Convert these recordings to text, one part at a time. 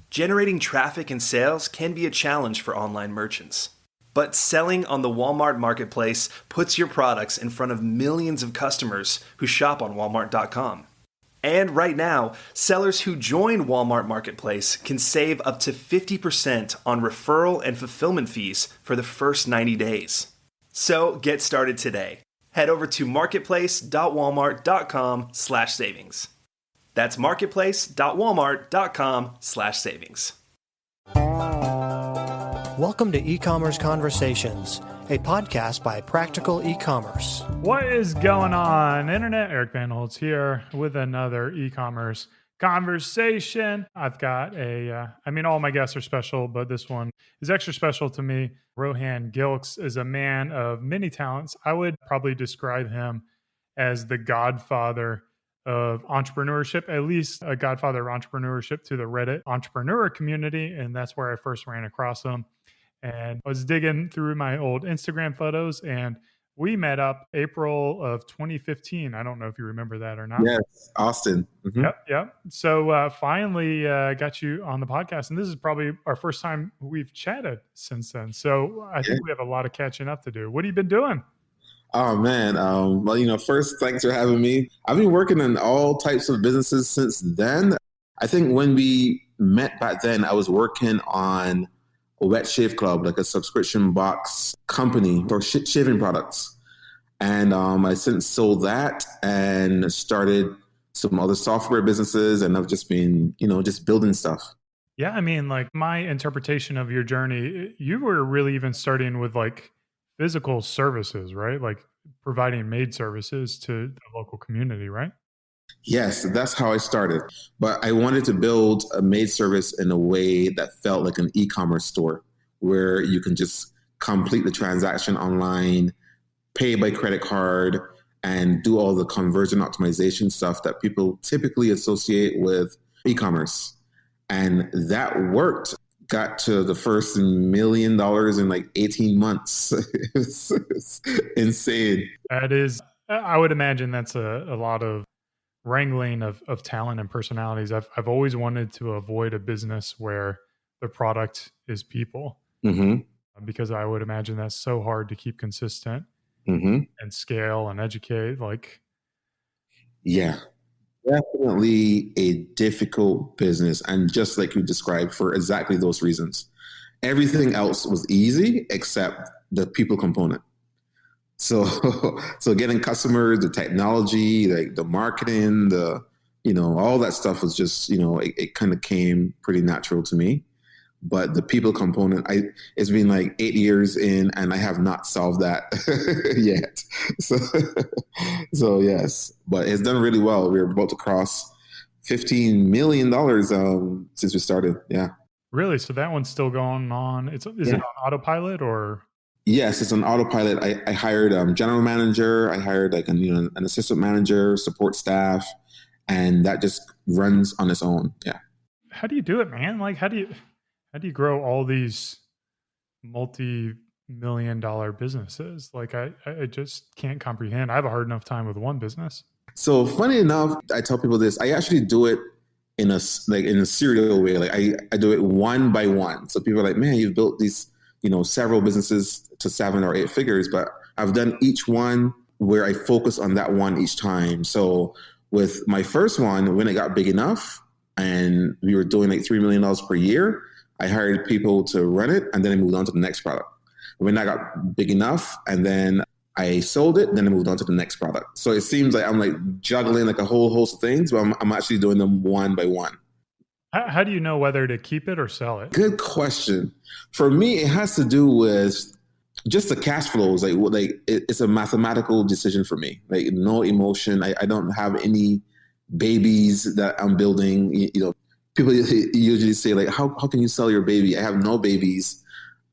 Generating traffic and sales can be a challenge for online merchants. But selling on the Walmart Marketplace puts your products in front of millions of customers who shop on Walmart.com. And right now, sellers who join Walmart Marketplace can save up to 50% on referral and fulfillment fees for the first 90 days. So get started today. Head over to marketplace.walmart.com/savings. That's marketplace.walmart.com/savings. Welcome to E-Commerce Conversations, a podcast by Practical E-Commerce. What is going on, Internet? Eric Van Holtz here with another e-commerce conversation. I've got all my guests are special, but this one is extra special to me. Rohan Gilkes is a man of many talents. I would probably describe him as the godfather of entrepreneurship, at least a godfather of entrepreneurship to the Reddit entrepreneur community. And that's where I first ran across him. And I was digging through my old Instagram photos, and we met up April of 2015. I don't know if you remember that or not. Yes, Austin. Mm-hmm. Yep. So finally got you on the podcast, and this is probably our first time we've chatted since then. So I think we have a lot of catching up to do. What have you been doing? Oh, man. First, thanks for having me. I've been working in all types of businesses since then. I think when we met back then, I was working on a Wet Shave Club, like a subscription box company for shaving products. And I since sold that and started some other software businesses, and I've just been, just building stuff. Yeah, I mean, like my interpretation of your journey, you were really even starting with like physical services, right? Like providing maid services to the local community, right? Yes, that's how I started. But I wanted to build a maid service in a way that felt like an e-commerce store where you can just complete the transaction online, pay by credit card, and do all the conversion optimization stuff that people typically associate with e-commerce. And that worked. Got to the first $1 million in like 18 months. It's insane. That is, I would imagine that's a lot of wrangling of talent and personalities. I've always wanted to avoid a business where the product is people, because I would imagine that's so hard to keep consistent and scale and educate. Yeah, definitely a difficult business. And just like you described, for exactly those reasons. Everything else was easy except the people component. So getting customers, the technology, like the marketing, all that stuff was just, it kind of came pretty natural to me. But the people component, it's been like 8 years in, and I have not solved that yet. So yes, but it's done really well. We're about to cross $15 million since we started. Yeah. Really? So that one's still going on. Is it on autopilot or? Yes, it's on autopilot. I hired a general manager. I hired an assistant manager, support staff, and that just runs on its own. Yeah. How do you do it, man? Like, how do you grow all these multi-million-dollar businesses? Like, I just can't comprehend. I have a hard enough time with one business. So funny enough, I tell people this. I actually do it in a serial way. Like I do it one by one. So people are like, man, you've built these, several businesses to 7 or 8 figures, but I've done each one where I focus on that one each time. So with my first one, when it got big enough and we were doing like $3 million per year, I hired people to run it, and then I moved on to the next product. When I got big enough, and then I sold it, then I moved on to the next product. So it seems like I'm like juggling like a whole host of things, but I'm actually doing them one by one. How do you know whether to keep it or sell it? Good question. For me, it has to do with just the cash flows. It's a mathematical decision for me. Like no emotion. I don't have any babies that I'm building. People usually say like, how can you sell your baby? I have no babies.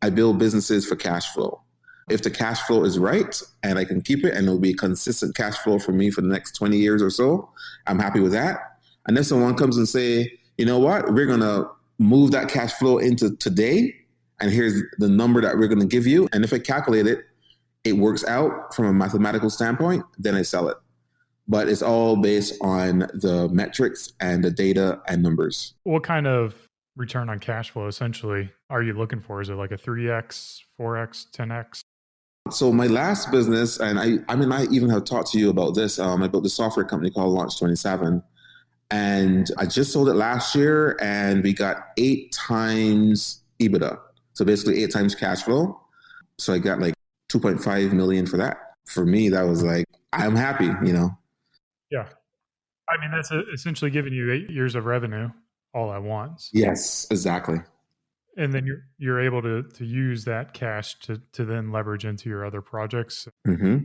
I build businesses for cash flow. If the cash flow is right and I can keep it and it'll be consistent cash flow for me for the next 20 years or so, I'm happy with that. And if someone comes and say, you know what, we're going to move that cash flow into today, and here's the number that we're going to give you. And if I calculate it, it works out from a mathematical standpoint, then I sell it. But it's all based on the metrics and the data and numbers. What kind of return on cash flow essentially are you looking for? Is it like a 3x, 4x, 10x? So my last business, and I even have talked to you about this. I built a software company called Launch 27, and I just sold it last year, and we got 8 times EBITDA. So basically 8 times cash flow. So I got like 2.5 million for that. For me, that was like, I'm happy, you know? Yeah. I mean, that's essentially giving you 8 years of revenue all at once. Yes, exactly. And then you're able to use that cash to then leverage into your other projects. Mm-hmm.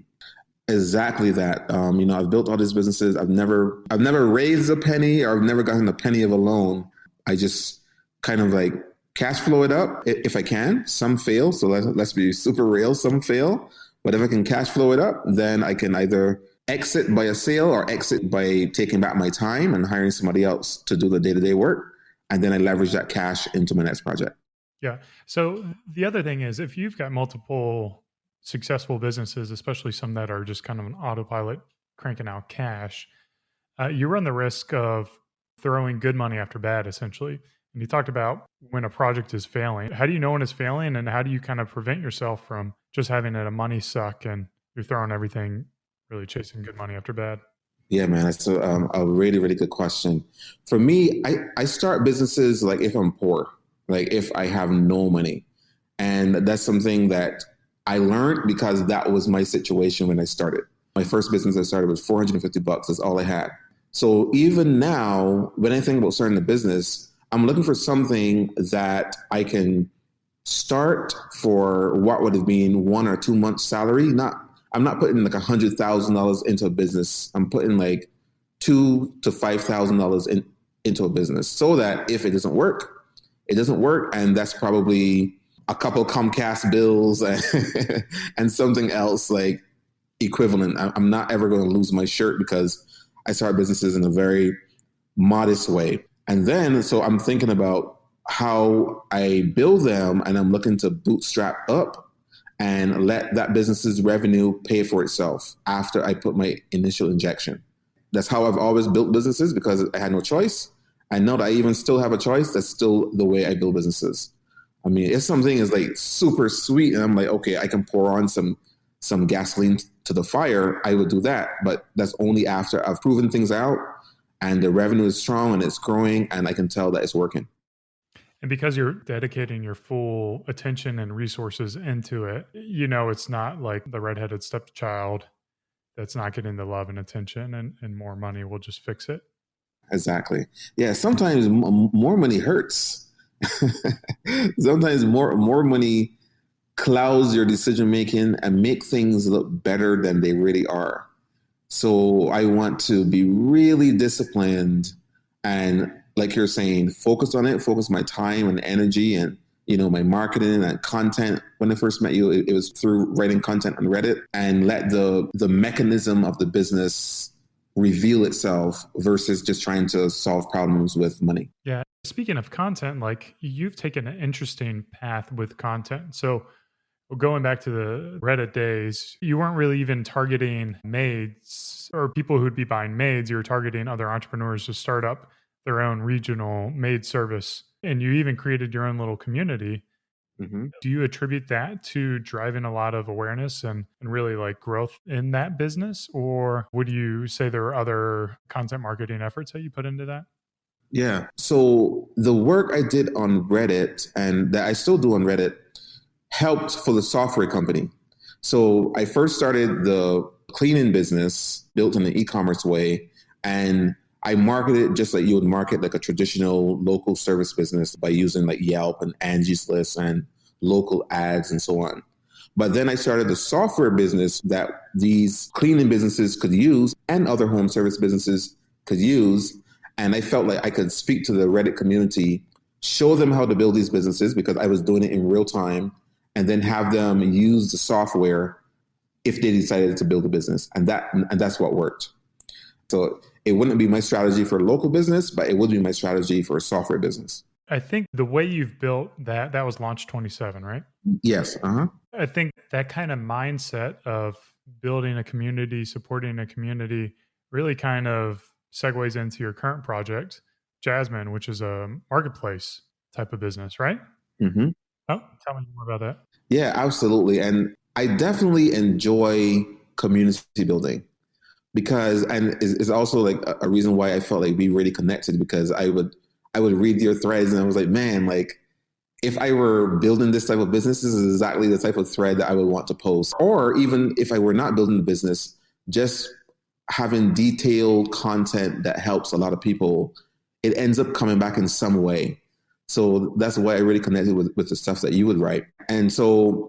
Exactly that. I've built all these businesses. I've never raised a penny, or I've never gotten a penny of a loan. I just kind of like cash flow it up if I can. Some fail, so let's be super real. Some fail, but if I can cash flow it up, then I can either exit by a sale or exit by taking back my time and hiring somebody else to do the day-to-day work, and then I leverage that cash into my next project. Yeah. So the other thing is, if you've got multiple successful businesses, especially some that are just kind of an autopilot cranking out cash, you run the risk of throwing good money after bad, essentially. And you talked about when a project is failing. How do you know when it's failing, and how do you kind of prevent yourself from just having it a money suck and you're throwing everything, really chasing good money after bad? Yeah, man, that's a really, really good question. For me, I start businesses like if I'm poor, like if I have no money. And that's something that I learned because that was my situation when I started. My first business I started was $450. That's all I had. So even now, when I think about starting a business, I'm looking for something that I can start for what would have been 1 or 2 months salary. I'm not putting like $100,000 into a business. I'm putting like $2,000 to $5,000 into a business, so that if it doesn't work, it doesn't work, and that's probably a couple Comcast bills and something else like equivalent. I'm not ever going to lose my shirt because I start businesses in a very modest way. And then, so I'm thinking about how I build them, and I'm looking to bootstrap up and let that business's revenue pay for itself after I put my initial injection. That's how I've always built businesses, because I had no choice. I know that I even still have a choice. That's still the way I build businesses. I mean, if something is like super sweet and I'm like, okay, I can pour on some gasoline to the fire, I would do that. But that's only after I've proven things out and the revenue is strong and it's growing and I can tell that it's working. And because you're dedicating your full attention and resources into it, it's not like the redheaded stepchild that's not getting the love and attention, and more money will just fix it. Exactly. Yeah. Sometimes more money hurts. Sometimes more money clouds your decision making and make things look better than they really are. So I want to be really disciplined and, like you're saying, focus on it, focus my time and energy and, my marketing and content. When I first met you, it was through writing content on Reddit, and let the mechanism of the business reveal itself versus just trying to solve problems with money. Yeah. Speaking of content, like you've taken an interesting path with content. So going back to the Reddit days, you weren't really even targeting maids or people who'd be buying maids. You were targeting other entrepreneurs to start up their own regional maid service. And you even created your own little community. Mm-hmm. Do you attribute that to driving a lot of awareness and really like growth in that business? Or would you say there are other content marketing efforts that you put into that? Yeah. So the work I did on Reddit and that I still do on Reddit helped for the software company. So I first started the cleaning business built in an e-commerce way, and I marketed just like you would market like a traditional local service business by using like Yelp and Angie's List and local ads and so on. But then I started the software business that these cleaning businesses could use and other home service businesses could use. And I felt like I could speak to the Reddit community, show them how to build these businesses because I was doing it in real time, and then have them use the software if they decided to build a business. And that's what worked. So it wouldn't be my strategy for a local business, but it would be my strategy for a software business. I think the way you've built that was Launch 27, right? Yes. Uh-huh. I think that kind of mindset of building a community, supporting a community really kind of segues into your current project, Jasmine, which is a marketplace. type of business, right? Mm-hmm. Oh, tell me more about that. Yeah, absolutely. And I definitely enjoy community building because, and it's also like a reason why I felt like we really connected because I would read your threads and I was like, man, like if I were building this type of business, this is exactly the type of thread that I would want to post. Or even if I were not building the business, just having detailed content that helps a lot of people, it ends up coming back in some way. So that's why I really connected with the stuff that you would write. And so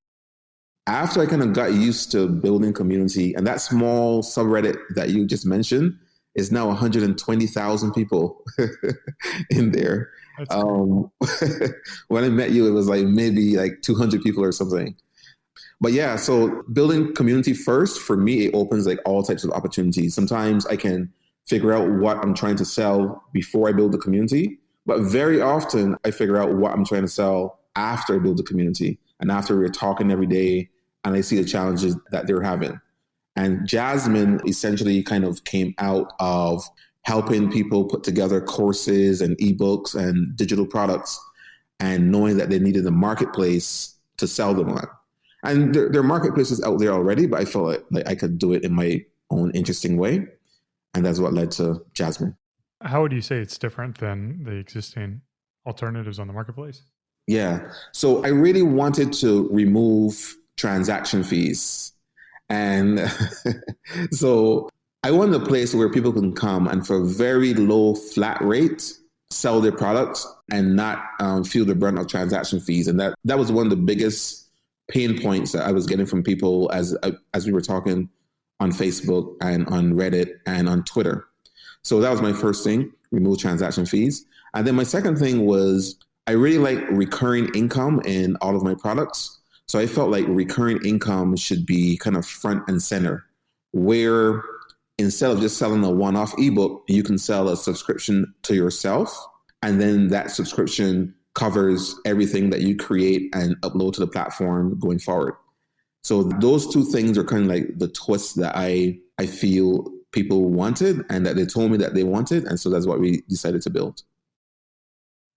after I kind of got used to building community, and that small subreddit that you just mentioned is now 120,000 people in there. When I met you, it was like maybe like 200 people or something. But yeah, so building community first, for me, it opens like all types of opportunities. Sometimes I can figure out what I'm trying to sell before I build the community. But very often I figure out what I'm trying to sell after I build the community and after we're talking every day and I see the challenges that they're having. And Jasmine essentially kind of came out of helping people put together courses and ebooks and digital products and knowing that they needed a marketplace to sell them on. And there are marketplaces out there already, but I felt like I could do it in my own interesting way. And that's what led to Jasmine. How would you say it's different than the existing alternatives on the marketplace? Yeah. So I really wanted to remove transaction fees. And so I wanted a place where people can come and for a very low flat rate, sell their products and not feel the brunt of transaction fees. And that was one of the biggest pain points that I was getting from people as we were talking on Facebook and on Reddit and on Twitter. So that was my first thing, remove transaction fees. And then my second thing was I really like recurring income in all of my products. So I felt like recurring income should be kind of front and center, where instead of just selling a one-off ebook, you can sell a subscription to yourself. And then that subscription covers everything that you create and upload to the platform going forward. So those two things are kind of like the twists that I feel people wanted and that they told me that they wanted. And so that's what we decided to build.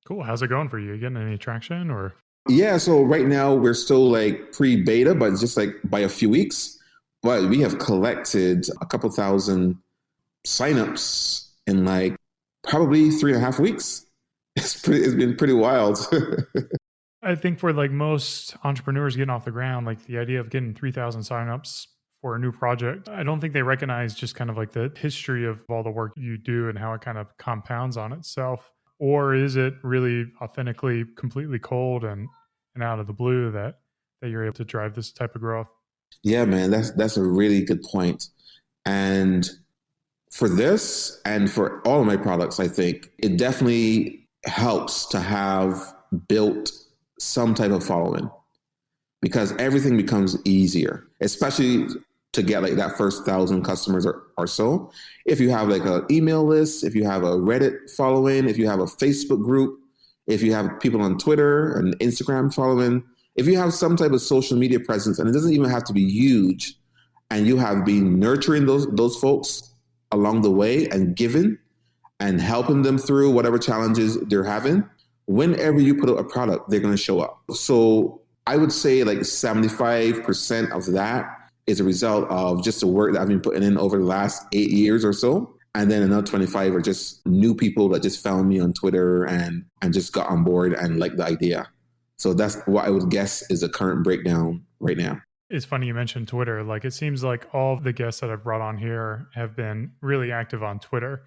Cool. How's it going for you? You getting any traction or? Yeah, so right now we're still like pre-beta, but it's just like by a few weeks. But we have collected a couple thousand signups in like probably 3.5 weeks. It's been pretty wild. I think for like most entrepreneurs getting off the ground, like the idea of getting 3,000 signups for a new project, I don't think they recognize just kind of like the history of all the work you do and how it kind of compounds on itself. Or is it really authentically completely cold and out of the blue that you're able to drive this type of growth? Yeah, man, that's a really good point. And for this and for all of my products, I think it definitely helps to have built some type of following because everything becomes easier, especially to get like that first 1,000 customers or so. If you have like an email list, if you have a Reddit following, if you have a Facebook group, if you have people on Twitter and Instagram following, if you have some type of social media presence, and it doesn't even have to be huge, and you have been nurturing those folks along the way and giving and helping them through whatever challenges they're having, whenever you put out a product, they're going to show up. So I would say like 75% of that is a result of just the work that I've been putting in over the last 8 years or so. And then another 25 are just new people that just found me on Twitter and just got on board and liked the idea. So that's what I would guess is the current breakdown right now. It's funny you mentioned Twitter. Like it seems like all the guests that I've brought on here have been really active on Twitter.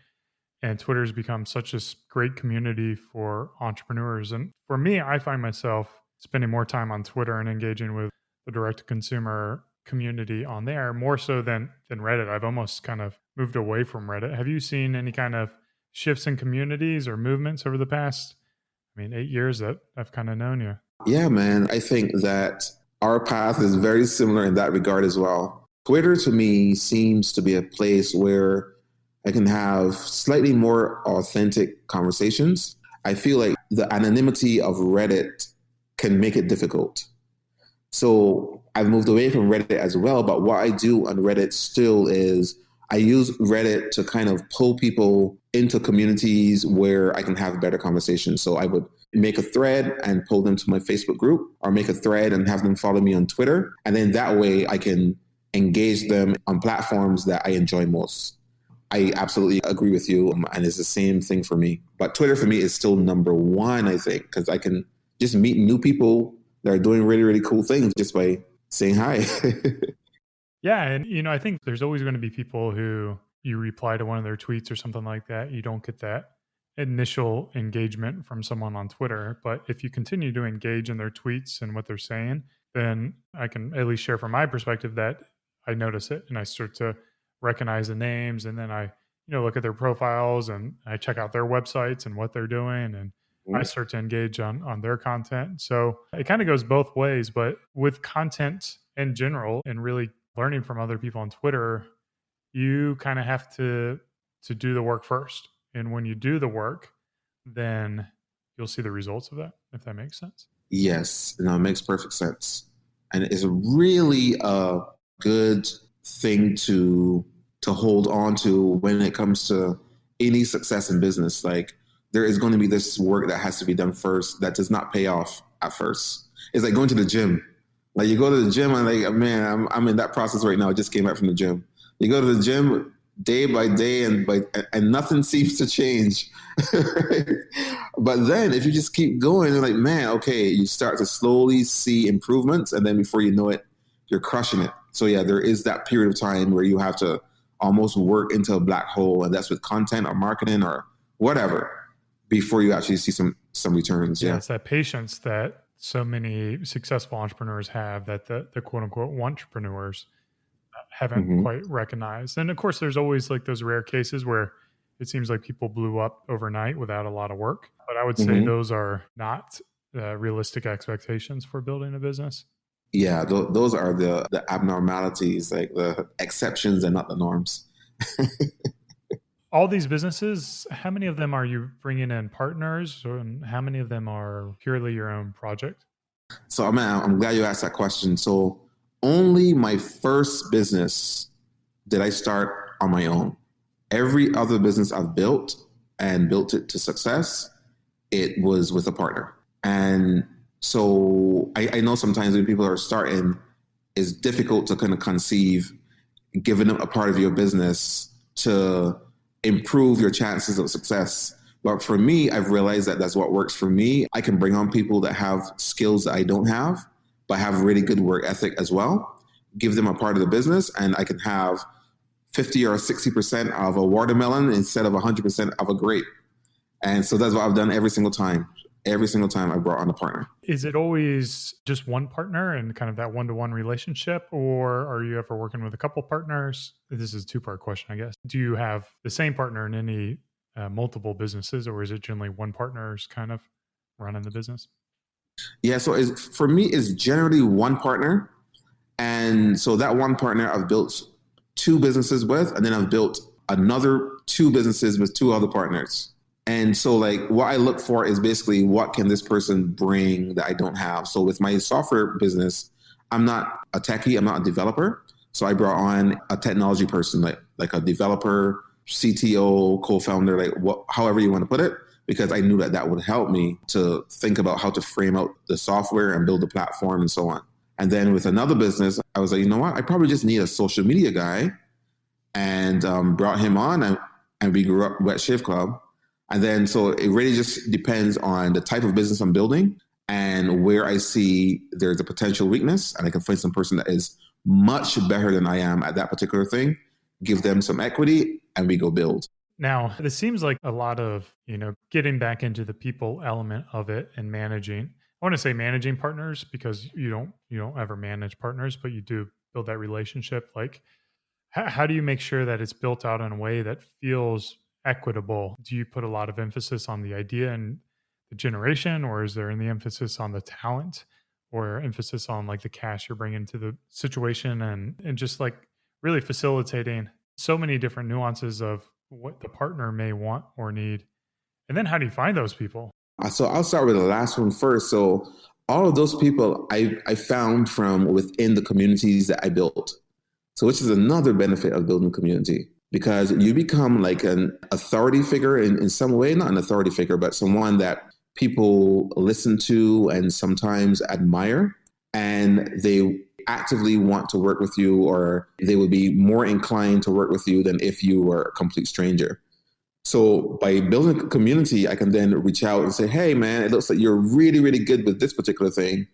And Twitter has become such a great community for entrepreneurs. And for me, I find myself spending more time on Twitter and engaging with the direct-to-consumer community on there, more so than Reddit. I've almost kind of moved away from Reddit. Have you seen any kind of shifts in communities or movements over the past, 8 years that I've kind of known you? Yeah, man. I think that our path is very similar in that regard as well. Twitter to me seems to be a place where I can have slightly more authentic conversations. I feel like the anonymity of Reddit can make it difficult. So I've moved away from Reddit as well, but what I do on Reddit still is I use Reddit to kind of pull people into communities where I can have better conversations. So I would make a thread and pull them to my Facebook group, or make a thread and have them follow me on Twitter. And then that way I can engage them on platforms that I enjoy most. I absolutely agree with you. And it's the same thing for me. But Twitter for me is still number one, I think, because I can just meet new people that are doing really, really cool things just by saying hi. Yeah. And, I think there's always going to be people who you reply to one of their tweets or something like that. You don't get that initial engagement from someone on Twitter. But if you continue to engage in their tweets and what they're saying, then I can at least share from my perspective that I notice it and I start to recognize the names, and then I look at their profiles and I check out their websites and what they're doing, and I start to engage on their content. So it kind of goes both ways. But with content in general and really learning from other people on Twitter, you kind of have to do the work first. And when you do the work, then you'll see the results of that, if that makes sense. Yes, no, it makes perfect sense. And it's really a good thing to hold on to when it comes to any success in business. Like, there is going to be this work that has to be done first that does not pay off at first. It's like going to the gym. Like, you go to the gym and like, man, I'm in that process right now. I just came back from the gym. You go to the gym day by day and nothing seems to change. Right? But then if you just keep going, you're like, man, okay, you start to slowly see improvements. And then before you know it, you're crushing it. So yeah, there is that period of time where you have to almost work into a black hole, and that's with content or marketing or whatever, before you actually see some returns. Yeah, it's that patience that so many successful entrepreneurs have that the quote unquote entrepreneurs haven't quite recognized. And of course, there's always like those rare cases where it seems like people blew up overnight without a lot of work. But I would say those are not realistic expectations for building a business. Yeah, those are the abnormalities, like the exceptions and not the norms. All these businesses, how many of them are you bringing in partners, and how many of them are purely your own project? So I'm glad you asked that question. So only my first business did I start on my own. Every other business I've built and built it to success, it was with a partner. And so I know sometimes when people are starting, it's difficult to kind of conceive giving them a part of your business to improve your chances of success. But for me, I've realized that that's what works for me. I can bring on people that have skills that I don't have, but have really good work ethic as well, give them a part of the business, and I can have 50 or 60% of a watermelon instead of 100% of a grape. And so that's what I've done every single time. Every single time I brought on a partner. Is it always just one partner and kind of that one-to-one relationship, or are you ever working with a couple partners? This is a two-part question, I guess. Do you have the same partner in any multiple businesses, or is it generally one partner's kind of running the business? Yeah, so for me, it's generally one partner. And so that one partner I've built two businesses with, and then I've built another two businesses with two other partners. And so like what I look for is basically what can this person bring that I don't have. So with my software business, I'm not a techie, I'm not a developer. So I brought on a technology person, like a developer, CTO, co-founder, however you want to put it, because I knew that would help me to think about how to frame out the software and build the platform and so on. And then with another business, I was like, you know what? I probably just need a social media guy, and brought him on, and we grew up Wet Shave Club. And then, so it really just depends on the type of business I'm building and where I see there's a potential weakness, and I can find some person that is much better than I am at that particular thing, give them some equity, and we go build. Now, this seems like a lot of, getting back into the people element of it and managing. I want to say managing partners, because you don't ever manage partners, but you do build that relationship. Like, how do you make sure that it's built out in a way that feels equitable? Do you put a lot of emphasis on the idea and the generation, or is there any emphasis on the talent, or emphasis on like the cash you're bringing to the situation, and just like really facilitating so many different nuances of what the partner may want or need? And then how do you find those people? So I'll start with the last one first. So all of those people I found from within the communities that I built. So which is another benefit of building community. because you become like an authority figure in some way, not an authority figure, but someone that people listen to and sometimes admire, and they actively want to work with you, or they would be more inclined to work with you than if you were a complete stranger. So by building a community, I can then reach out and say, hey, man, it looks like you're really, really good with this particular thing.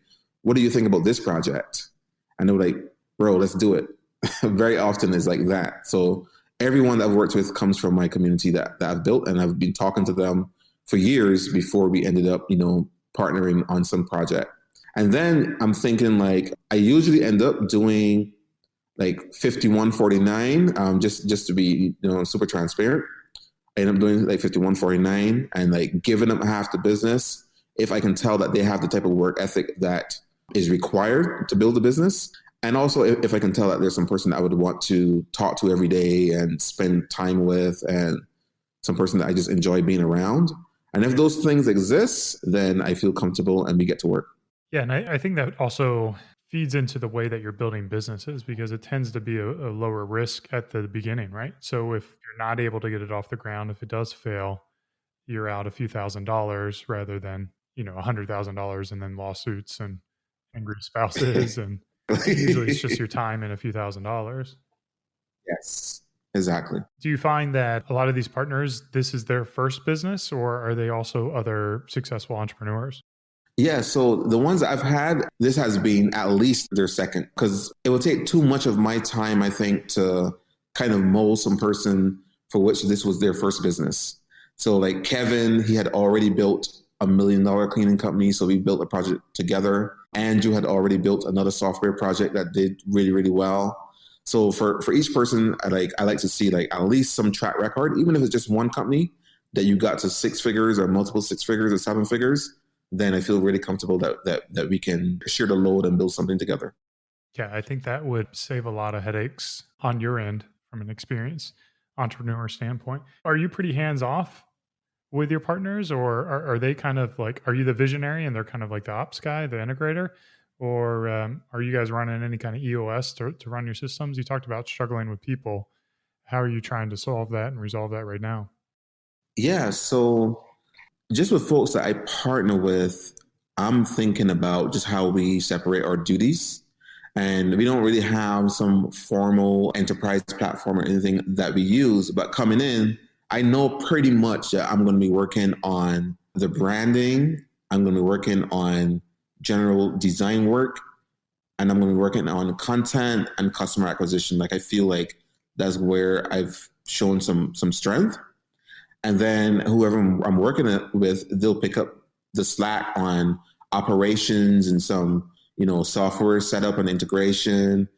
What do you think about this project? And they're like, bro, let's do it. Very often it's like that. So everyone that I've worked with comes from my community that I've built, and I've been talking to them for years before we ended up, partnering on some project. And then I'm thinking like, I usually end up doing like 5149, just to be, super transparent. I end up doing like 5149 and like giving them half the business if I can tell that they have the type of work ethic that is required to build a business. And also if I can tell that there's some person that I would want to talk to every day and spend time with, and some person that I just enjoy being around. And if those things exist, then I feel comfortable and we get to work. Yeah. And I think that also feeds into the way that you're building businesses, because it tends to be a lower risk at the beginning, right? So if you're not able to get it off the ground, if it does fail, you're out a few $1,000s rather than, $100,000 and then lawsuits and angry spouses. And usually it's just your time and a few $1,000s. Yes, exactly. Do you find that a lot of these partners, this is their first business, or are they also other successful entrepreneurs? Yeah, so the ones I've had, this has been at least their second, because it would take too much of my time, I think, to kind of mold some person for which this was their first business. So like Kevin, he had already built $1 million cleaning company, so we built a project together. Andrew had already built another software project that did really, really well. So for each person, I like to see like at least some track record, even if it's just one company that you got to 6 figures or multiple 6 figures or 7 figures. Then I feel really comfortable that we can share the load and build something together. Yeah, I think that would save a lot of headaches on your end from an experienced entrepreneur standpoint. Are you pretty hands off with your partners, or are they kind of like, are you the visionary and they're kind of like the ops guy, the integrator? Or are you guys running any kind of EOS to run your systems? You talked about struggling with people. How are you trying to solve that and resolve that right now? Yeah, so just with folks that I partner with, I'm thinking about just how we separate our duties. And we don't really have some formal enterprise platform or anything that we use, but coming in, I know pretty much that I'm going to be working on the branding. I'm going to be working on general design work, and I'm going to be working on content and customer acquisition. Like I feel like that's where I've shown some strength. And then whoever I'm working with, they'll pick up the slack on operations and some, software setup and integration,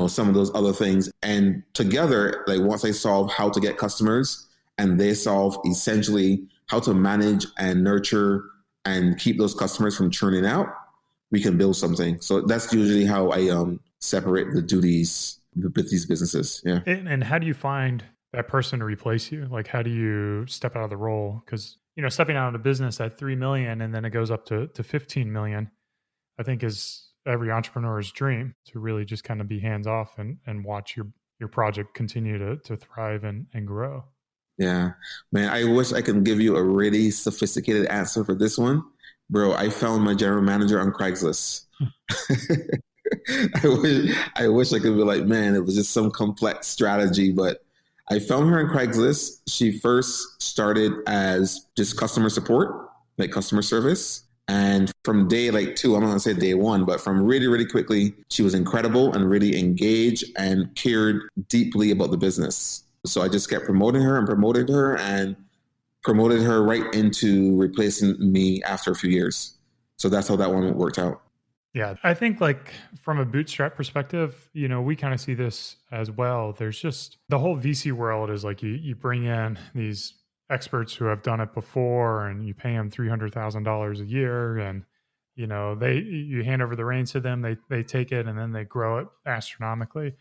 some of those other things. And together, like once I solve how to get customers and they solve essentially how to manage and nurture and keep those customers from churning out, we can build something. So that's usually how I separate the duties with these businesses. Yeah. And how do you find that person to replace you? Like, how do you step out of the role? Because, stepping out of the business at 3 million and then it goes up to 15 million, I think is every entrepreneur's dream, to really just kind of be hands off and watch your project continue to thrive and grow. Yeah, man, I wish I could give you a really sophisticated answer for this one. Bro, I found my general manager on Craigslist. I wish I could be like, man, it was just some complex strategy, but I found her on Craigslist. She first started as just customer support, like customer service. And from day like 2, I'm not gonna say day 1, but from really, really quickly, she was incredible and really engaged and cared deeply about the business. So I just kept promoting her and promoted her right into replacing me after a few years. So that's how that one worked out. Yeah, I think like from a bootstrap perspective, we kind of see this as well. There's just the whole VC world is like you bring in these experts who have done it before and you pay them $300,000 a year, and you hand over the reins to them, they take it and then they grow it astronomically.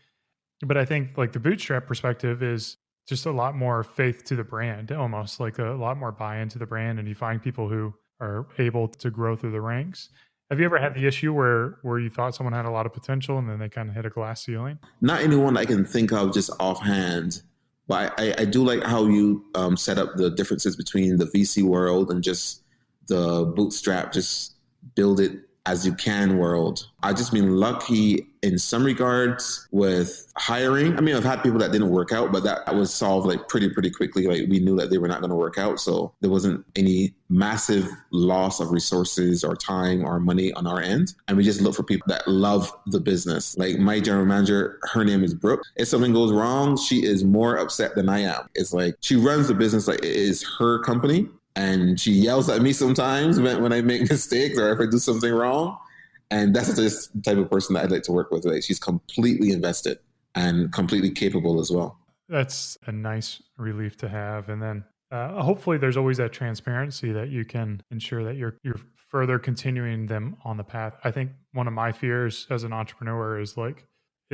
But I think like the bootstrap perspective is just a lot more faith to the brand, almost like a lot more buy-in to the brand, and you find people who are able to grow through the ranks. Have you ever had the issue where you thought someone had a lot of potential and then they kind of hit a glass ceiling? Not anyone I can think of just offhand, But I do like how you set up the differences between the VC world and just the bootstrap, just build it as you can world. I just been lucky in some regards with hiring. I mean, I've had people that didn't work out, but that was solved like pretty quickly. Like we knew that they were not going to work out. So there wasn't any massive loss of resources or time or money on our end. And we just look for people that love the business. Like my general manager, her name is Brooke. If something goes wrong, she is more upset than I am. It's like she runs the business like it is her company. And she yells at me sometimes when I make mistakes or if I do something wrong. And that's just the type of person that I'd like to work with. Like she's completely invested and completely capable as well. That's a nice relief to have. And then hopefully there's always that transparency that you can ensure that you're further continuing them on the path. I think one of my fears as an entrepreneur is like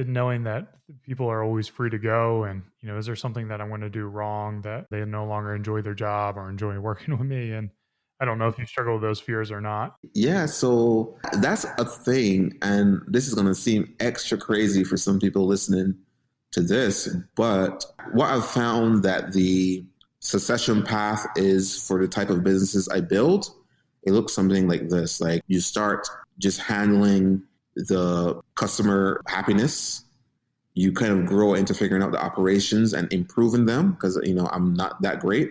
knowing that people are always free to go. And, is there something that I'm going to do wrong that they no longer enjoy their job or enjoy working with me? And I don't know if you struggle with those fears or not. Yeah, so that's a thing. And this is going to seem extra crazy for some people listening to this. But what I've found that the succession path is for the type of businesses I build, it looks something like this. Like you start just handling the customer happiness. You kind of grow into figuring out the operations and improving them because, I'm not that great.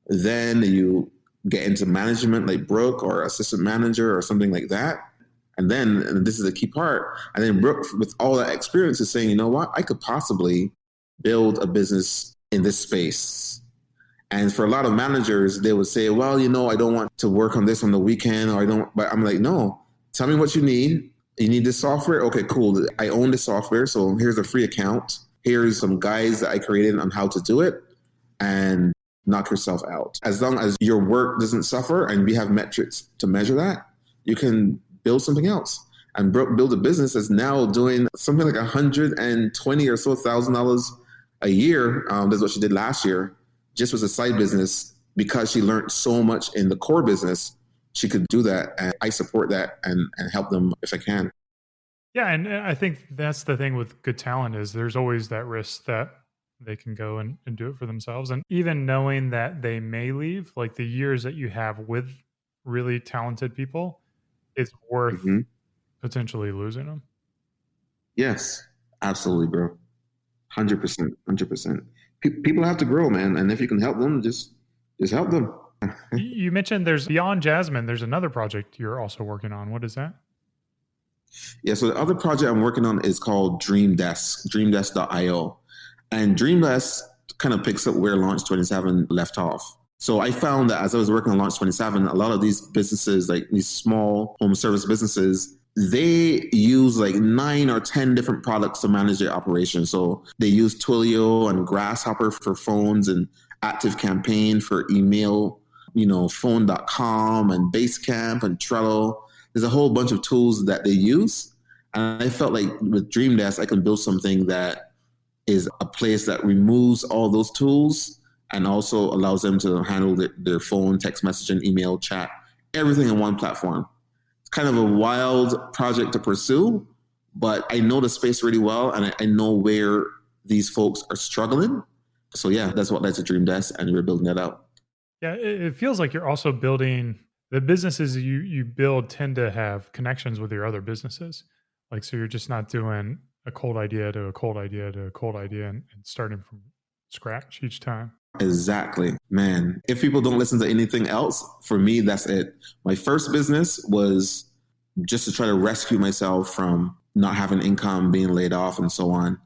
Then you get into management like Brooke or assistant manager or something like that. And this is a key part. And then Brooke, with all that experience, is saying, you know what, I could possibly build a business in this space. And for a lot of managers, they would say, well, I don't want to work on this on the weekend, but I'm like, no, tell me what you need. You need this software? Okay, cool. I own the software. So here's a free account. Here's some guides that I created on how to do it. And knock yourself out. As long as your work doesn't suffer and we have metrics to measure that, you can build something else. And Brooke built a business that's now doing something like $120 or so $1,000 a year. That's what she did last year. Just was a side business because she learned so much in the core business. She could do that. And I support that and help them if I can. Yeah. And I think that's the thing with good talent is there's always that risk that they can go and do it for themselves. And even knowing that they may leave, like the years that you have with really talented people, it's worth potentially losing them. Yes, absolutely, bro. 100%, 100%. People have to grow, man. And if you can help them, just help them. You mentioned there's beyond Jasmine, there's another project you're also working on. What is that? Yeah, so the other project I'm working on is called dreamdesk.io. And Dreamdesk kind of picks up where Launch 27 left off. So I found that as I was working on Launch 27, a lot of these businesses, like these small home service businesses, they use like 9 or 10 different products to manage their operation. So they use Twilio and Grasshopper for phones and ActiveCampaign for email, phone.com and Basecamp and Trello. There's a whole bunch of tools that they use. And I felt like with Dreamdesk, I can build something that is a place that removes all those tools and also allows them to handle their phone, text messaging, email, chat, everything in one platform. It's kind of a wild project to pursue, but I know the space really well and I know where these folks are struggling. So yeah, that's what led to Dreamdesk, and we're building that out. Yeah, it feels like you're also building the businesses you build tend to have connections with your other businesses. Like, so you're just not doing a cold idea to a cold idea to a cold idea and starting from scratch each time. Exactly, man. If people don't listen to anything else, for me, that's it. My first business was just to try to rescue myself from not having income, being laid off, and so on.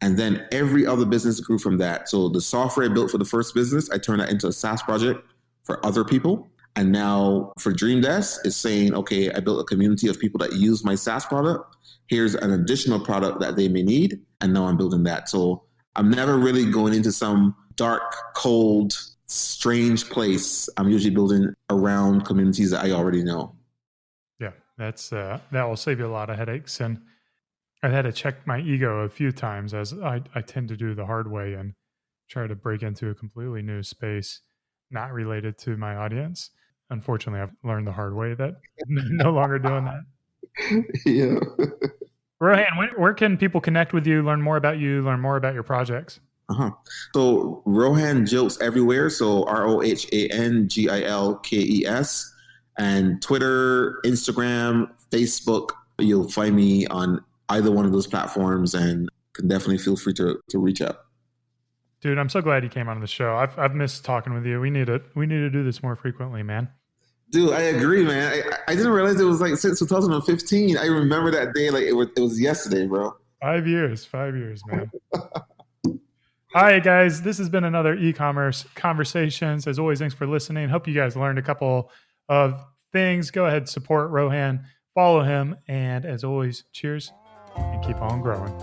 And then every other business grew from that. So the software I built for the first business, I turned that into a SaaS project for other people. And now for Dreamdesk, it's saying, okay, I built a community of people that use my SaaS product. Here's an additional product that they may need. And now I'm building that. So I'm never really going into some dark, cold, strange place. I'm usually building around communities that I already know. Yeah, that will save you a lot of headaches. And I've had to check my ego a few times, as I tend to do the hard way and try to break into a completely new space, not related to my audience. Unfortunately, I've learned the hard way that no longer doing that. Yeah. Rohan, where can people connect with you, learn more about your projects? So Rohan Gilkes everywhere. So ROHANGILKES, and Twitter, Instagram, Facebook. You'll find me on either one of those platforms, and can definitely feel free to reach out. Dude, I'm so glad you came on the show. I've missed talking with you. We need to do this more frequently, man. Dude, I agree, man. I didn't realize it was like since 2015. I remember that day like it was yesterday, bro. 5 years, man. All right, guys, this has been another e-commerce conversations. As always, thanks for listening. Hope you guys learned a couple of things. Go ahead, support Rohan, follow him, and as always, cheers and keep on growing.